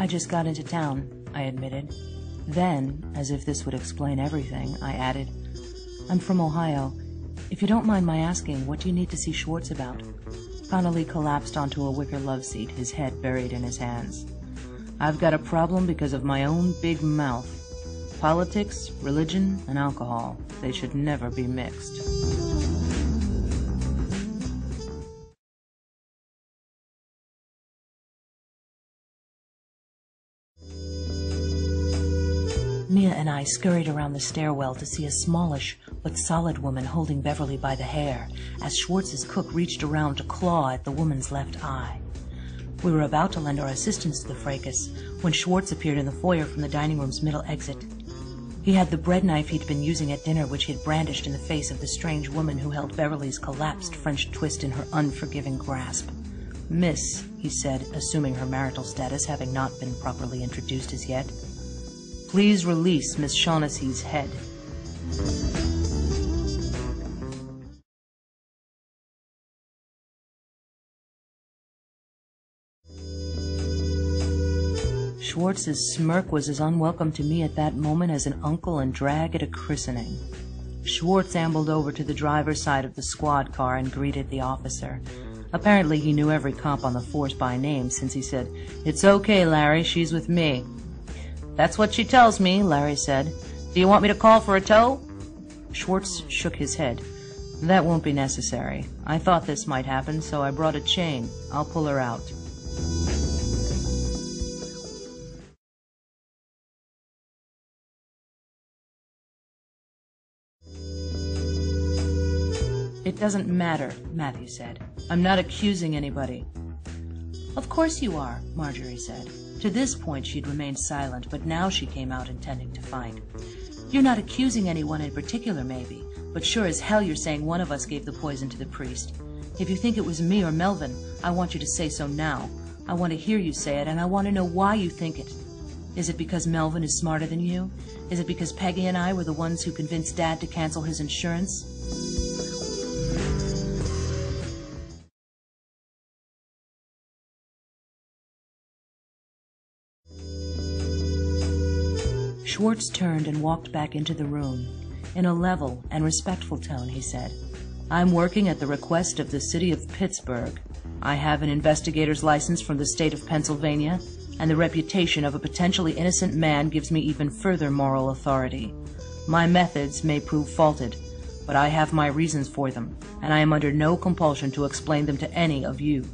I just got into town, I admitted. Then, as if this would explain everything, I added, I'm from Ohio. If you don't mind my asking, what do you need to see Schwartz about? Connolly collapsed onto a wicker love seat, his head buried in his hands. I've got a problem because of my own big mouth. Politics, religion, and alcohol. They should never be mixed. Mia and I scurried around the stairwell to see a smallish but solid woman holding Beverly by the hair as Schwartz's cook reached around to claw at the woman's left eye. We were about to lend our assistance to the fracas when Schwartz appeared in the foyer from the dining room's middle exit. He had the bread knife he'd been using at dinner, which he had brandished in the face of the strange woman who held Beverly's collapsed French twist in her unforgiving grasp. Miss, he said, assuming her marital status, having not been properly introduced as yet. Please release Miss Shaughnessy's head. Schwartz's smirk was as unwelcome to me at that moment as an uncle and drag at a christening. Schwartz ambled over to the driver's side of the squad car and greeted the officer. Apparently he knew every cop on the force by name, since he said, "It's okay, Larry, she's with me." "That's what she tells me," Larry said. "Do you want me to call for a tow?" Schwartz shook his head. "That won't be necessary. I thought this might happen, so I brought a chain. I'll pull her out." "It doesn't matter," Matthew said. "I'm not accusing anybody." "Of course you are," Marjorie said. To this point she'd remained silent, but now she came out intending to fight. "You're not accusing anyone in particular, maybe, but sure as hell you're saying one of us gave the poison to the priest. If you think it was me or Melvin, I want you to say so now. I want to hear you say it, and I want to know why you think it. Is it because Melvin is smarter than you? Is it because Peggy and I were the ones who convinced Dad to cancel his insurance?" Schwartz turned and walked back into the room. In a level and respectful tone, he said, "I'm working at the request of the city of Pittsburgh. I have an investigator's license from the state of Pennsylvania, and the reputation of a potentially innocent man gives me even further moral authority. My methods may prove faulted, but I have my reasons for them, and I am under no compulsion to explain them to any of you."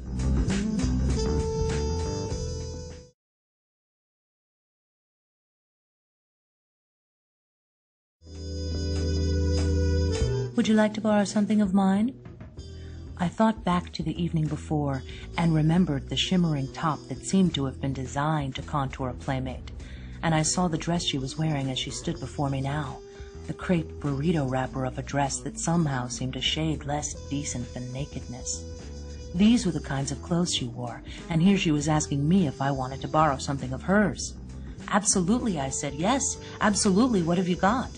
"Would you like to borrow something of mine?" I thought back to the evening before and remembered the shimmering top that seemed to have been designed to contour a playmate, and I saw the dress she was wearing as she stood before me now, the crepe burrito wrapper of a dress that somehow seemed a shade less decent than nakedness. These were the kinds of clothes she wore, and here she was asking me if I wanted to borrow something of hers. "Absolutely," I said. "Yes, absolutely. What have you got?"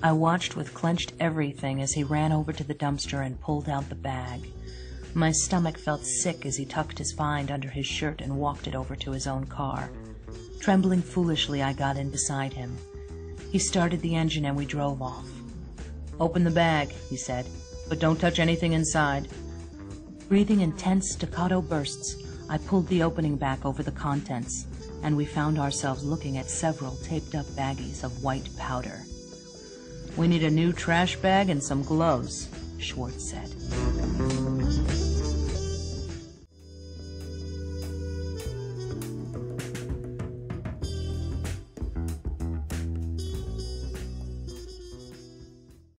I watched with clenched everything as he ran over to the dumpster and pulled out the bag. My stomach felt sick as he tucked his find under his shirt and walked it over to his own car. Trembling foolishly, I got in beside him. He started the engine and we drove off. "Open the bag," he said, "but don't touch anything inside." Breathing in tense staccato bursts, I pulled the opening back over the contents, and we found ourselves looking at several taped-up baggies of white powder. "We need a new trash bag and some gloves," Schwartz said.